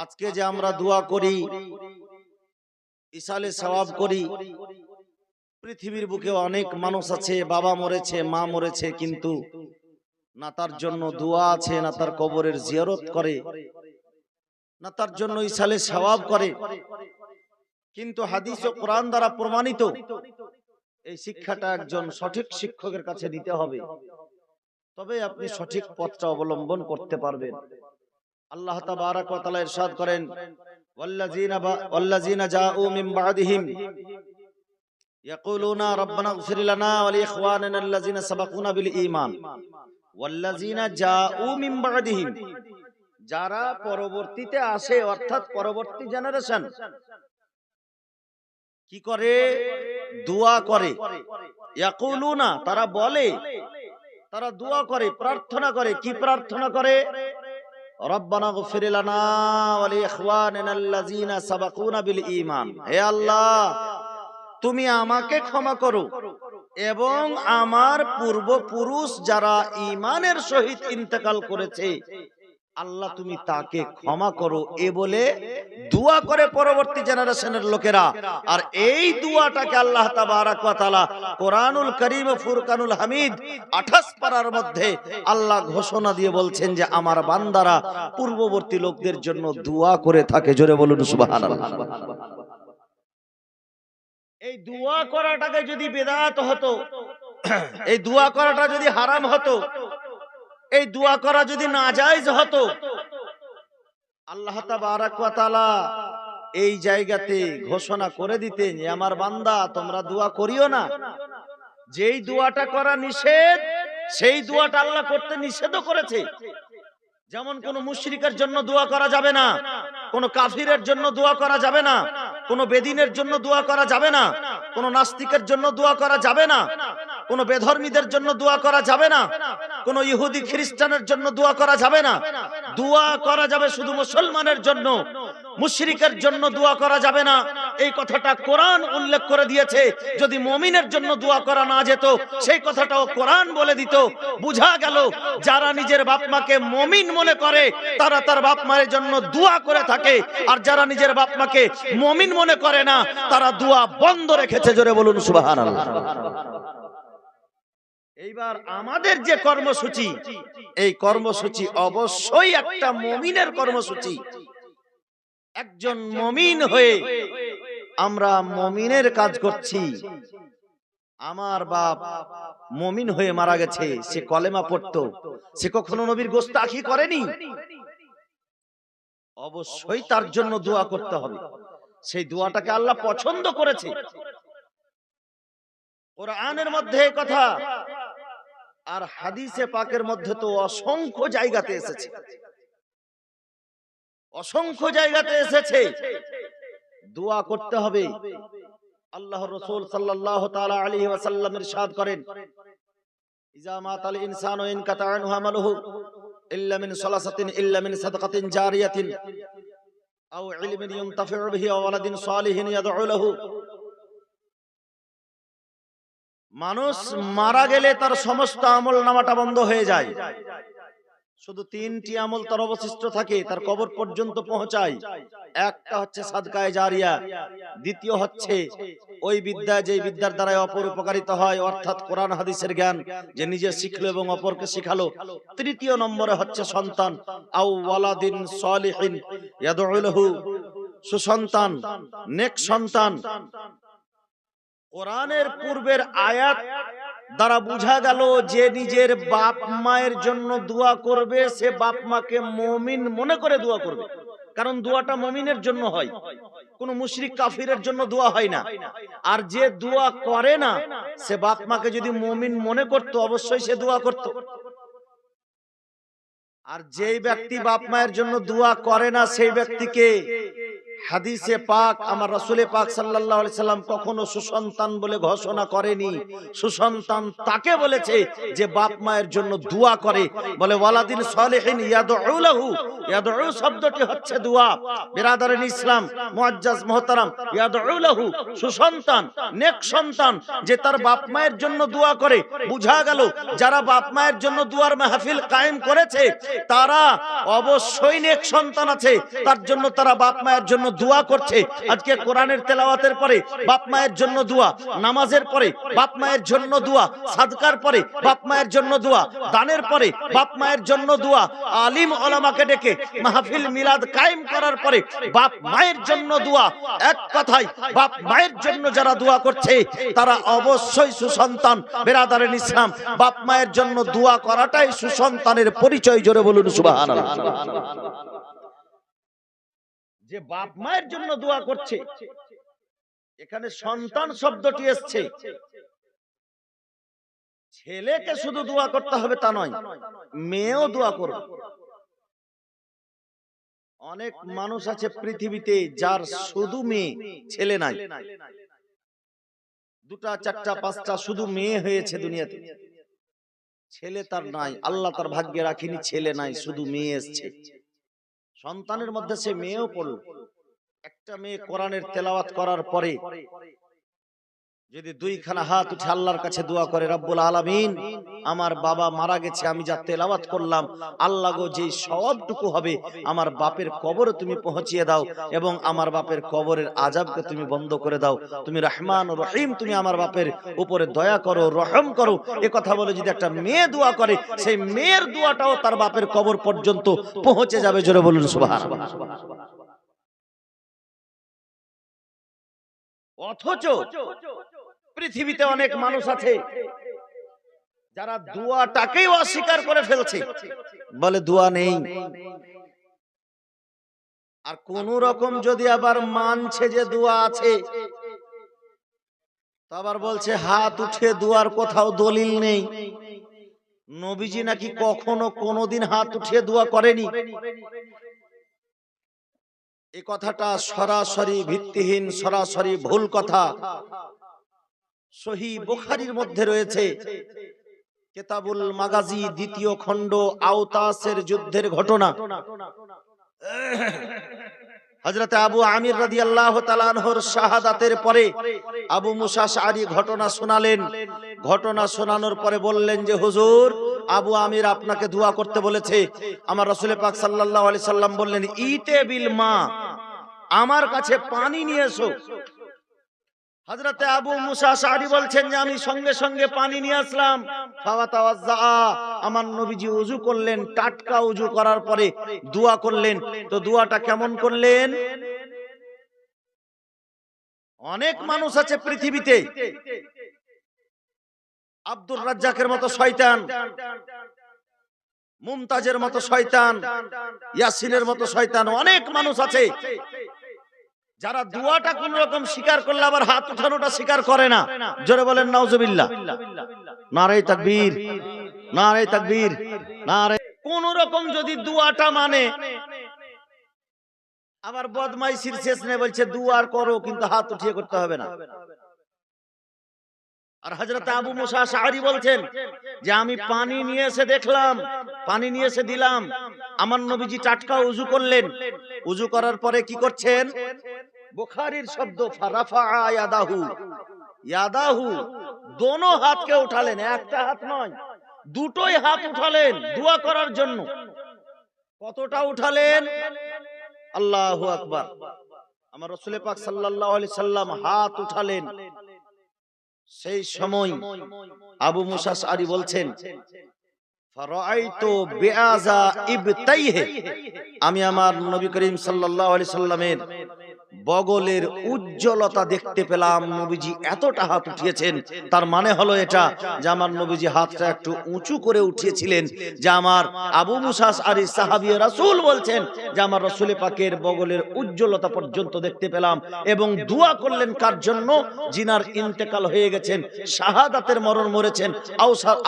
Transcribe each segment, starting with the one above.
আজকে যে আমরা দোয়া করি, ইসালে সওয়াব করি, পৃথিবীর বুকে অনেক মানুষ আছে, বাবা মরেছে, মা মরেছে, কিন্তু না তার জন্য দোয়া আছে, না তার কবরের জিয়ারত করে, না তার জন্য ইসালে সওয়াব করে। কিন্তু হাদিস ও কোরআন দ্বারা প্রমাণিত এই শিক্ষাটা একজন সঠিক শিক্ষকের কাছে নিতে হবে, তবে আপনি সঠিক পথটা অবলম্বন করতে পারবেন। আল্লাহ তাবারাক ওয়া তাআলা ইরশাদ করেন, ওয়াল্লাযীনা জাউ মিন বা'দিহিম ইয়াকুলুনা রাব্বানা ইগফির লানা ওয়া লিইখওয়ানিনা আল্লাযীনা সাবাকুনা বিল ঈমান। ওয়াল্লাযীনা জাউ মিন বা'দিহিম, যারা পরবর্তীতে আসে, অর্থাৎ পরবর্তী জেনারেশন, কি করে? দোয়া করে। ইয়াকুলুনা, তারা বলে, তারা দোয়া করে, প্রার্থনা করে। কি প্রার্থনা করে? রব্বানা ইগফির লানা ওয়া লিইখওয়ানিনা আল্লাযীনা সাবাকুনা বিল ঈমান। হে আল্লাহ, তুমি আমাকে ক্ষমা করো এবং আমার পূর্বপুরুষ যারা ঈমানের সহিত ইন্তেকাল করেছে, আল্লাহ তুমি তাকে ক্ষমা করো, এ বলে দোয়া করে পরবর্তী জেনারেশনের লোকেরা। আর এই দোয়াটাকে আল্লাহ তাবারাক ওয়া তাআলা কোরআনুল কারীম ফুরকানুল হামিদ 28 পারার মধ্যে আল্লাহ ঘোষণা দিয়ে বলছেন যে আমার বান্দারা পূর্ববর্তী লোকদের জন্য দোয়া করে থাকে। জোরে বলুন সুবহানাল্লাহ। এই দোয়া করাটাকে যদি বেদাত হতো, এই দোয়া করাটা যদি হারাম হতো, এই দোয়া করা যদি নাজায়েজ হতো, আল্লাহ তাবারাক ওয়া তাআলা এই জায়গাতে ঘোষণা করে দিতেন যে আমার বান্দা তোমরা দোয়া করিও না। যেই দোয়াটা করা নিষেধ, সেই দোয়াটা আল্লাহ করতে নিষেধও করেছে। যেমন কোন মুশরিকের জন্য দোয়া করা যাবে না, কোন কাফিরের জন্য দোয়া করা যাবে না, কোন বেদিনের জন্য দোয়া করা যাবে না, কোন নাস্তিকের জন্য দোয়া করা যাবে না, কোন বেধর্মীদের জন্য দোয়া করা যাবে না, কোন ইহুদি খ্রিস্টানের জন্য দোয়া করা যাবে না। দোয়া করা যাবে শুধু মুসলমানের জন্য, মুশরিকের জন্য দোয়া করা যাবে না। এই কথাটা কোরআন উল্লেখ করে দিয়েছে। যদি মুমিনের জন্য দোয়া করা না যেত, সেই কথাটাও কোরআন বলে দিত। বুঝা গেল যারা নিজের বাপ মাকে মুমিন মনে করে তারা তার বাপ মায়ের জন্য দোয়া করে থাকে, আর যারা নিজের বাপ মাকে মুমিন মনে করে না তারা দোয়া বন্ধ রেখেছে। জোরে বলুন সুবহানাল্লাহ। এইবার আমাদের যে কর্মসূচি, এই কর্মসূচি অবশ্যই একটা মুমিনের কর্মসূচি। একজন মুমিন হয়ে আমরা মুমিনের কাজ করছি। আমার বাপ মুমিন হয়ে মারা গেছে, সে কলেমা পড়তো, সে কখনো নবীর গোস্তাখি করেনি, অবশ্যই তার জন্য দোয়া করতে হবে। সেই দোয়াটাকে আল্লাহ পছন্দ করেছে। কোরআনের মধ্যে এই কথা, আর হাদিসে পাকের মধ্যে তো অসংখ্য জায়গাতে এসেছে, অসংখ্য জায়গাতে এসেছে দোয়া করতে হবে। আল্লাহর রাসূল সাল্লাল্লাহু তাআলা আলাইহি ওয়াসাল্লাম ইরশাদ করেন, ইজা মাতাল ইনসানু ইনকাতা আনহু আমালুহু ইল্লা মিন সালাসাতিন ইল্লা মিন সাদাকাতিন জারিয়াতিন আও ইলমিন ইউনতাফিউ বিহি আও ওয়ালাদিন সালিহিন ইয়াদউ লাহু। মানুষ মারা গেলে তার সমস্ত আমল নামাটা বন্ধ হয়ে যায়, শুধু 3টি আমল তার অবশিষ্ট থাকে, তার কবর পর্যন্ত পৌঁছায়। একটা হচ্ছে সাদকায়ে জারিয়া, দ্বিতীয় হচ্ছে ওই বিদ্যা যেই বিদ্যার দ্বারা অপর উপকারিত হয়, অর্থাৎ কোরআন হাদিসের জ্ঞান যে নিজে শিখলো এবং অপরকে শিখালো। তৃতীয় নম্বরে হচ্ছে সন্তান, আও ওয়ালাদিন সালিহিন ইয়াদউ লাহু, সুসন্তান, নেক সন্তান। কোরআনের পূর্বের আয়াত দ্বারা বোঝা গেল যে নিজের বাপ মায়ের জন্য দোয়া করবে সে বাপ মাকে মুমিন মনে করে দোয়া করবে, কারণ দোয়াটা মুমিনের জন্য হয়, কোন মুশরিক কাফিরের জন্য দোয়া হয় না। আর যে দোয়া করে না সে বাপ মাকে যদি মুমিন মনে করত অবশ্যই সে দোয়া করত। আর যেই ব্যক্তি বাপ মায়ের জন্য দোয়া করে না সেই ব্যক্তিকে হাদিসে পাক আমার রাসূলে পাক সাল্লাল্লাহু আলাইহি সাল্লাম কখনো সুসন্তান বলে ঘোষণা করেনি। সুসন্তান তাকে বলেছে যে বাপ মায়ের জন্য দোয়া করে, বলে ওয়ালাদিন সালিহিন ইয়াদউ লাহু। ইয়াদউ শব্দটি হচ্ছে দোয়া। বিরাদারান ইসলাম মুআজ্জাজ মুহতারাম, ইয়াদউ লাহু সুসন্তান, নেক সন্তান যে তার বাপ মায়ের জন্য দোয়া করে। বুঝা গেল যারা বাপ মায়ের জন্য দোয়ার মাহফিল কায়েম করেছে তারা অবশ্যই নেক সন্তান আছে, তার জন্য তারা বাপ মায়ের জন্য দোয়া করছে। আজকে কোরআনের তেলাওয়াতের পরে বাপ মায়ের জন্য দোয়া, নামাজের পরে বাপ মায়ের জন্য দোয়া, সাদকার পরে বাপ মায়ের জন্য দোয়া, দানের পরে বাপ মায়ের জন্য দোয়া, আলিম ওলামাকে ডেকে মাহফিল মিলাদ কায়েম করার পরে বাপ মায়ের জন্য দোয়া। এক কথায় বাপ মায়ের জন্য যারা দোয়া করছে তারা অবশ্যই সুসন্তান। বিরাদারান ইসলাম, বাপ মায়ের জন্য দোয়া করাটাই সুসন্তানের পরিচয়। জোরে বলুন সুবহানাল্লাহ। যে বাপ মায়ের জন্য দোয়া করছে, এখানে সন্তান শব্দটি এসছে। ছেলেকে শুধু দোয়া করতে হবে তা নয়, মেয়েও দোয়া করবে। অনেক মানুষ আছে পৃথিবীতে যার শুধু মেয়ে, ছেলে নাই। দুটা চারটা পাঁচটা শুধু মেয়ে হয়েছে দুনিয়াতে, ছেলে তার নাই। আল্লাহ তার ভাগ্যে রাখিনি ছেলে নাই, শুধু মেয়ে এসছে। সন্তানের মধ্যে সে মেয়েও পড়ল। একটা মেয়ে কোরআনের তেলাওয়াত করার পরে যদি দুইখানা হাত উঠে আল্লাহর কাছে দোয়া করে, রব্বুল আলামিন আমার বাবা মারা গেছে, আমি যা তেলাওয়াত করলাম আল্লাহ গো যে সওয়াবটুকু হবে আমার বাপের কবরে তুমি পৌঁছিয়ে দাও এবং আমার বাপের কবরের আযাবকে তুমি বন্ধ করে দাও। তুমি রহমান ও রহিম, তুমি আমার বাপের উপরে দয়া করো, রহম করো। এই কথা বলে যদি একটা মেয়ে দোয়া করে, সেই মেয়ের দোয়াটাও তার বাপের কবর পর্যন্ত পৌঁছে যাবে। জোরে বলুন সুবহানাল্লাহ। অথচ পৃথিবীতে অনেক মানুষ আছে যারা দোয়াটাকেই অস্বীকার করে ফেলছে, বলে দোয়া নেই। আর কোন রকম যদি আবার মানছে যে দোয়া আছে, তো আবার বলছে হাত উঠে দোয়ার কোথাও দলিল নেই। নবীজি নাকি কখনো কোনোদিন হাত উঠিয়ে দোয়া করেনি। এই কথাটা সরাসরি ভিত্তিহীন, সরাসরি ভুল কথা। সহিহ বুখারীর মধ্যে রয়েছে কিতাবুল মাগাজি দ্বিতীয় খণ্ড, আওতাসের যুদ্ধের ঘটনা। হযরত আবু আমির রাদিয়াল্লাহু তাআলা আনহুর শাহাদাতের পরে আবু মুসা আশআরী ঘটনা শোনালেন। ঘটনা শোনানোর পরে বললেন যে হুজুর, আবু আমির আপনাকে দোয়া করতে বলেছে। আমার রাসূল পাক সাল্লাল্লাহু আলাইহি সাল্লাম বললেন, ইতে বিল মা, আমার কাছে পানি নিয়ে এসো। হযরতে আবু মুসা আশআরী বলছেন যে আমি সঙ্গে সঙ্গে পানি নিয়ে আসলাম। ফাওয়াতাওয়াজ্জা, আমার নবীজি ওযু করলেন। টাটকা ওযু করার পরে দোয়া করলেন। তো দোয়াটা কেমন করলেন? অনেক মানুষ আছে পৃথিবীতে, আব্দুর রাজ্জাকের মতো শয়তান, মুমতাজের মতো শয়তান, ইয়াসিনের মতো শয়তান, অনেক মানুষ আছে যারা দোয়াটা কোন রকম স্বীকার করলে আবার হাত উঠানোটা স্বীকার করে না। জোরে বলেন নাউজুবিল্লাহ। নারে তাকবীর, নারে তাকবীর, নারে। কোন রকম যদি দোয়াটা মানে আবার বদমাইশির শেষ নেই, বলছে দোয়া করো কিন্তু হাত উঠিয়ে করতে হবে না। আর হযরত আবু মুসা আশআরী বলছেন যে আমি পানি নিয়ে এসে দেখলাম, পানি নিয়ে এসে দিলাম। আমার নবীজি টাটকা ওযু করলেন। ওযু করার পরে কি করছেন? বুখারীর শব্দ ফারাফা ইয়াদাহু, ইয়াদাহু, দোনো হাতকে উঠালেন, একটা হাত নয়, দুটোই হাত উঠালেন দোয়া করার জন্য। কতটা উঠালেন? আল্লাহু আকবার। আমার রাসূল পাক সাল্লাল্লাহু আলাইহি সাল্লাম হাত উঠালেন। সেই সময় আবু মুসা আশআরী বলছেন, ফারাআইতু বিআযা ইবতাইহি, আমি আমার নবী করিম সাল্লাল্লাহু আলাইহি সাল্লামের বগলের উজ্জ্বলতা দেখতে পেলাম। নবীজি এতটা হাত উঠিয়েছেন, তার মানে হলো এটা যে আমার নবীজি হাতটা একটু উঁচু করে উঠিয়েছিলেন। যে আমার আবু মুসা আশআরী সাহাবী রাসূল বলছেন যে আমার রাসূল পাকের বগলের উজ্জ্বলতা পর্যন্ত দেখতে পেলাম। এবং দোয়া করলেন কার জন্য? জিনার ইন্তেকাল হয়ে গেছেন, শাহাদাতের মরণ মরেছেন,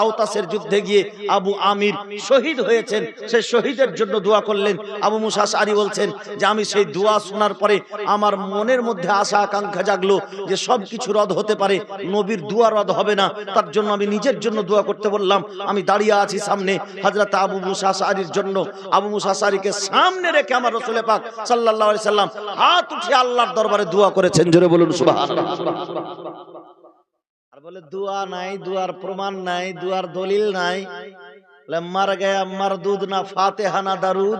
আওতাসের যুদ্ধে গিয়ে আবু আমির শহীদ হয়েছেন, সেই শহীদের জন্য দোয়া করলেন। আবু মুসা আশআরী বলছেন যে আমি সেই দোয়া শোনার পরে আমার মনের মধ্যে আশা আকাঙ্ক্ষা জাগলো যে সবকিছু রদ হতে পারে, নবীর দোয়া রদ হবে না। তার জন্য আমি নিজের জন্য দোয়া করতে বললাম। আমি দাঁড়িয়ে আছি সামনে হযরত আবু মুসা আশআরীর জন্য। আবু মুসা আশআরীকে সামনে রেখে আমার রাসূল পাক সাল্লাল্লাহু আলাইহি সাল্লাম হাত উঠিয়ে আল্লাহর দরবারে দোয়া করেছেন। জোরে বলুন সুবহানাল্লাহ। আর বলে দোয়া নাই, দোয়ার প্রমাণ নাই, দোয়ার দলিল নাই। মার গায়া মারদুদ না ফাতিহা না দারুদ।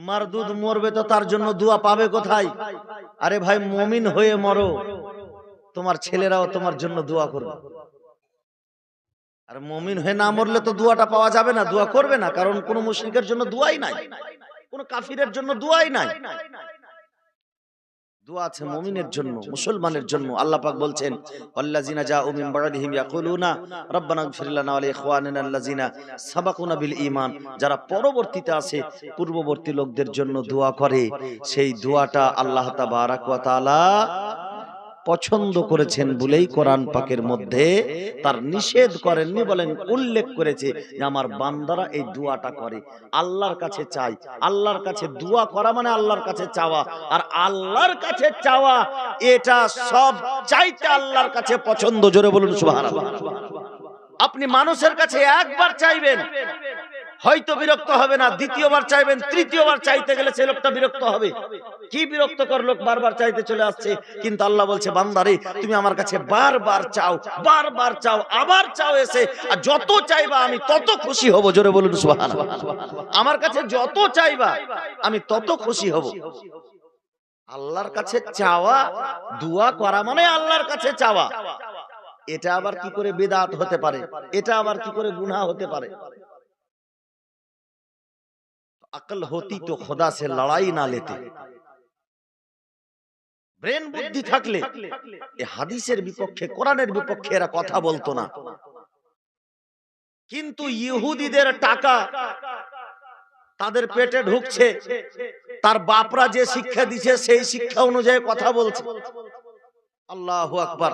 মারদুদ মরবে তো তার জন্য দোয়া পাবে কোথায়? আরে ভাই মুমিন হয়ে মরো, তোমার ছেলেরাও তোমার জন্য দোয়া করবে। আর মুমিন হয়ে না মরলে তো দোয়াটা পাওয়া যাবে না, দোয়া করবে না। কারণ কোন মুশরিকের জন্য দোয়াই নাই, কোন কাফিরের জন্য দোয়াই নাই। দোয়া আছে মুমিনের জন্য, মুসলমানের জন্য। আল্লাহ পাক বলছেন ওয়াল্লাযিনা জাউ মিন বা'দিহিম ইয়াকুলুনা রাব্বানা ইগফির লানা ওয়া লিইখওয়ানিনা আল্লাযিনা সাবাকুনা বিল ঈমান। যারা পরবর্তীতে আছে, পূর্ববর্তী লোকদের জন্য দোয়া করে, সেই দোয়াটা আল্লাহ তাবারাক ওয়া তাআলা পছন্দ করেছেন বলেই কোরআন পাকের মধ্যে তার নিষেধ করেননি, বলেন উল্লেখ করেছে যে আমার বান্দারা এই দোয়াটা করে, আল্লাহর কাছে চাই। আল্লাহর কাছে দোয়া করা মানে আল্লাহর কাছে চাওয়া, আর আল্লাহর কাছে চাওয়া এটা সব চাইতে আল্লাহর কাছে পছন্দ। জোরে বলুন সুবহানাল্লাহ। আপনি মানুষের কাছে একবার চাইবেন, হয়তো বিরক্ত হবে না, দ্বিতীয়বার চাইবেন, তৃতীয়বার চাইতে গেলে সে লোকটা বিরক্ত হবে। কি বিরক্তকর লোক, বারবার চাইতে চলে আসছে। কিন্তু আল্লাহ বলছে বান্দারে তুমি আমার কাছে বারবার চাও, বারবার চাও, আবার চাও এসে, আর যত চাইবা আমি তত খুশি হব। জোরে বলুন সুবহানাল্লাহ। আমার কাছে যত চাইবা আমি তত খুশি হব। আল্লাহর কাছে চাওয়া, দোয়া করা মানে আল্লাহর কাছে চাওয়া। এটা আবার কি করে বিদআত হতে পারে? এটা আবার কি করে গুনাহ হতে পারে? अकल होती तो खुदा से लड़ाई ना लेते। ব্রেন বুদ্ধি থাকলে এই হাদিসের বিপক্ষে, কোরআনের বিপক্ষে এরা কথা বলতো না। কিন্তু ইহুদিদের টাকা তাদের পেটে ঢুকছে, তার বাপরা যে শিক্ষা দিয়েছে সেই শিক্ষা অনুযায়ী কথা বলছে। আল্লাহু আকবার।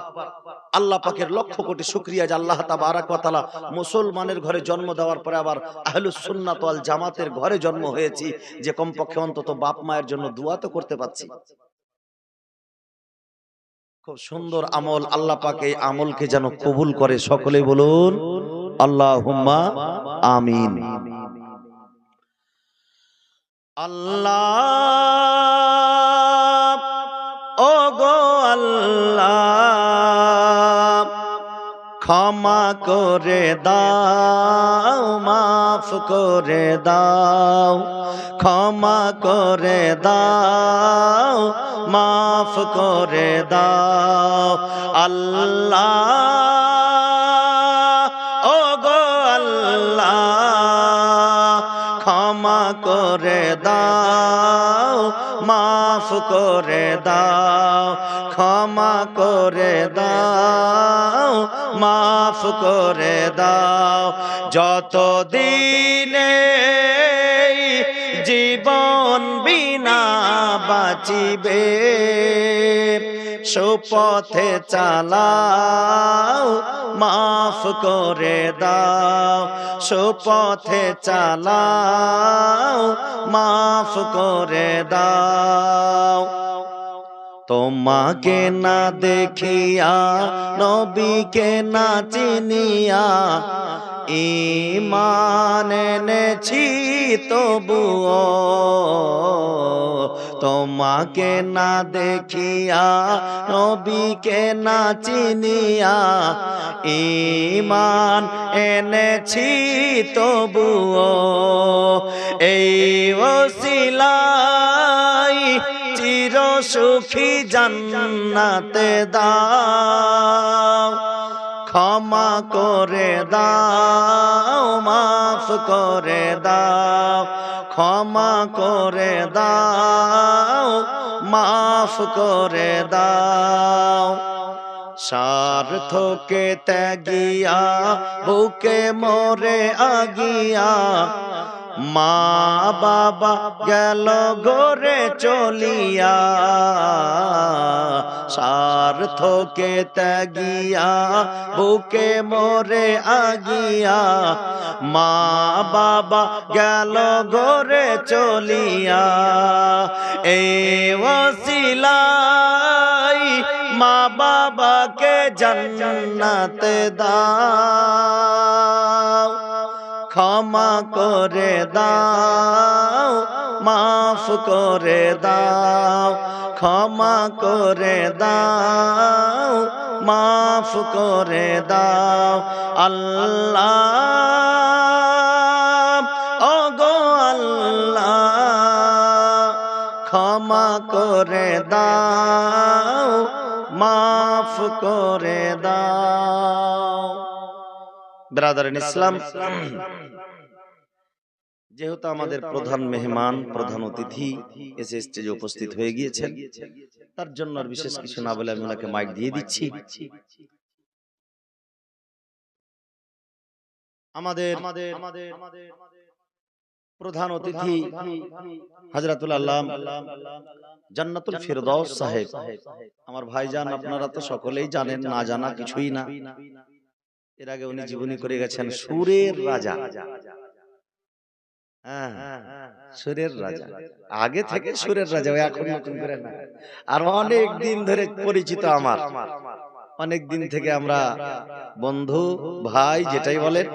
আল্লাহ পাকের লক্ষ কোটি শুকরিয়া যে আল্লাহ তাবারাক ওয়া তাআলা মুসলমানের ঘরে জন্ম দেওয়ার পরে আবার আহলুস সুন্নাত ওয়াল জামাতের ঘরে জন্ম হয়েছি, যে কমপক্ষে অন্তত বাপ মায়ের জন্য দোয়া তো করতে পাচ্ছি। খুব সুন্দর আমল। আল্লাহ পাক এই আমলকে যেন কবুল করে। সকলেই বলুন আল্লাহুম্মা আমিন। আল্লাহ ও গো আল্লাহ, ক্ষমা করে দাও, মাফ করে দাও, ক্ষমা করে দাও, মাফ করে দাও। আল্লাহ ও গো আল্লাহ, ক্ষমা করে দাও, মাফ করে দাও, ক্ষমা করে দাও, মাফ করে দাও। যত দিনে জীবন বিনা বাঁচিবে, সুপথে চালাও, মাফ করে দাও, সুপথে চালাও, মাফ করে দাও। তোমাকে না দেখিয়া, নবীকে না চিনিয়া, ঈমান এনেছি তবুও, তোমাকে না দেখিয়া, নবীকে না চিনিয়া, ঈমান এনেছি তবুও। এই ওসিলাই চির সুখী জান্নাতে দাও, ক্ষমা করে দাও, মাফ করে দাও, ক্ষমা করে দাও, মাফ করে দাও। স্বার্থকে ত্যাগিয়া, বুকে মোরে আগিয়া, মা বাবা গেল গোরে চলিয়া, স্বার্থকে ত্যাগিয়া বুকে মোরে আগিয়া। মা বাবা গেল গোরে চলিয়া, এই ওসিলাই মা বাবাকে জান্নাত দাও, ক্ষমা করে দাও, মাফ করে দাও, ক্ষমা করে দাও, মাফ করে দাও। আল্লাহ ওগো আল্লাহ, ক্ষমা করে দাও, মাফ করে দাও। ব্রাদারান ইসলাম, যেহেতু আমাদের প্রধান মেহমান, প্রধান অতিথি এসে স্টেজে উপস্থিত হয়ে গিয়েছেন, তার জন্য আর বিশেষ কিছু না বলে আমি ওনাকে মাইক দিয়ে দিচ্ছি। আমাদের প্রধান অতিথি হযরতুল আল্লাহ জান্নাতুল ফিরদাউস সাহেব, আমার ভাইজান, আপনারা তো সকলেই জানেন, না জানা কিছুই না। এর আগে উনি জীবনী করে গেছেন সুরের রাজা। হ্যাঁ, সুরের রাজা, আগে থেকে সুরের রাজা, এখন নতুন করে না। আর অনেক দিন ধরে পরিচিত, আমার অনেক দিন থেকে আমরা বন্ধু ভাই যেটাই বলেন।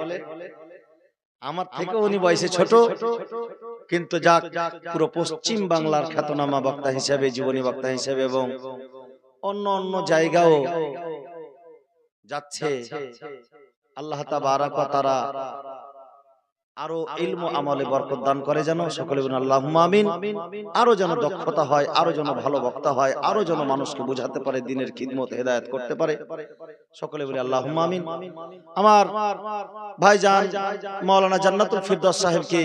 আমার থেকে উনি বয়সে ছোট, কিন্তু যাক, পুরো পশ্চিম বাংলার খ্যাতনামা বক্তা হিসেবে, জীবনী বক্তা হিসেবে এবং অন্য অন্য জায়গাও যাচ্ছে। আল্লাহ তাবারাক ওয়া তাআলা আরো ইলম ও আমলে বরকত দান করে, যেন সকলে বলেন আল্লাহুম্মা আমিন। আরো যেন দক্ষতা হয়, আরো যেন ভালো বক্তা হয়, আরো যেন মানুষকে বোঝাতে পারে, দ্বীনের খিদমত হেদায়েত করতে পারে, সকলে বলে আল্লাহুম্মা আমিন। আমার ভাইজান মাওলানা জান্নাতুল ফিরদাউস সাহেবকে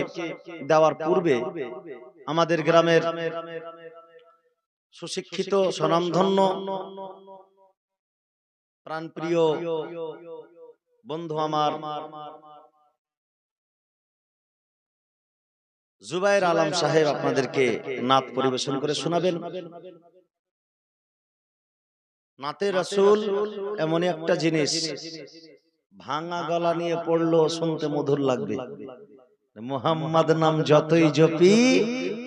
দেওয়ার পূর্বে আমাদের গ্রামের সুশিক্ষিত, স্বনামধন্য, প্রাণপ্রিয় বন্ধু আমার জুবায়ের আলম সাহেব আপনাদেরকে নাত পরিবেশন করে শোনাবেন। নাতে রাসূল এমন একটা জিনিস, ভাঙা গলা নিয়ে পড়লো শুনতে মধুর লাগবে। মুহাম্মদ নাম যতই জপি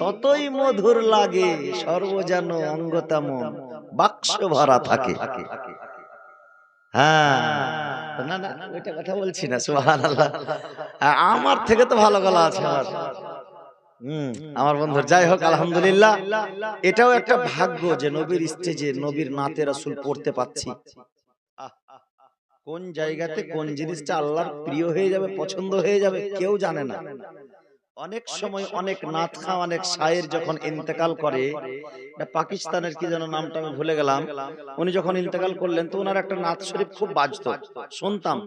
ততই মধুর লাগে, সর্বজন অঙ্গতাম বাক্স ভরা থাকে। হ্যাঁ, না না, ওইটা কথা বলছি না, সুবহানাল্লাহ। আমার থেকে তো ভালো গলা আছে আমার বন্ধুর। যাই হোক, আলহামদুলিল্লাহ, এটাও একটা ভাগ্য যে নবীর স্টেজে নবীর নাতে রাসূল পড়তে পাচ্ছি। কোন জায়গাতে কোন জিনিসটা আল্লাহর প্রিয় হয়ে যাবে, পছন্দ হয়ে যাবে, কেউ জানে না। অনেক সময় অনেক নাত খা, অনেক শায়ের যখন ইন্তেকাল করে, পাকিস্তানের কি যেন নামটা আমি ভুলে গেলাম, উনি যখন ইন্তেকাল করলেন তো ওনার একটা নাত শরীফ খুব বাজতো, শুনতাম।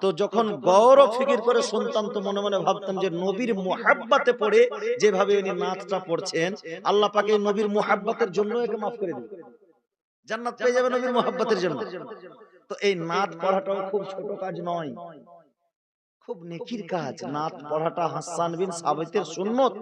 তো যখন গৌর ফিকির করে শুনতাম তো মনে মনে ভাবতাম যে নবীর মুহাব্বতে পড়ে যেভাবে উনি নাতটা পড়ছেন, আল্লাহ পাক এই নবীর মুহাব্বতের জন্য একে মাফ করে দিবেন, জান্নাত পেয়ে যাবে নবীর মুহাব্বতের জন্য। তো এই নাত পড়াটাও খুব ছোট কাজ নয়, খুব নেকির কাজ। নাত পড়াটা হাসান বিন সাবিতের সুন্নত।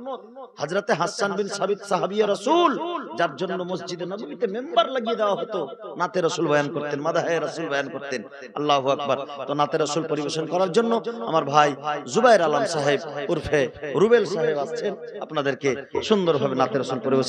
হযরতে হাসান বিন সাবিত সাহাবিয়ে রাসূল, যার জন্য মসজিদে নববীতে মেম্বার লাগিয়ে দেওয়া হতো, নাতে রাসূল বয়ান করতেন, মাদাহে রাসূল বয়ান করতেন। আল্লাহু আকবার। তো নাতে রাসূল পরিবেশন করার জন্য আমার ভাই জুবায়ের আলম সাহেব উরফে রুবেল সাহেব আসছেন, আপনাদেরকে সুন্দরভাবে নাতে রাসূল পরিবেশন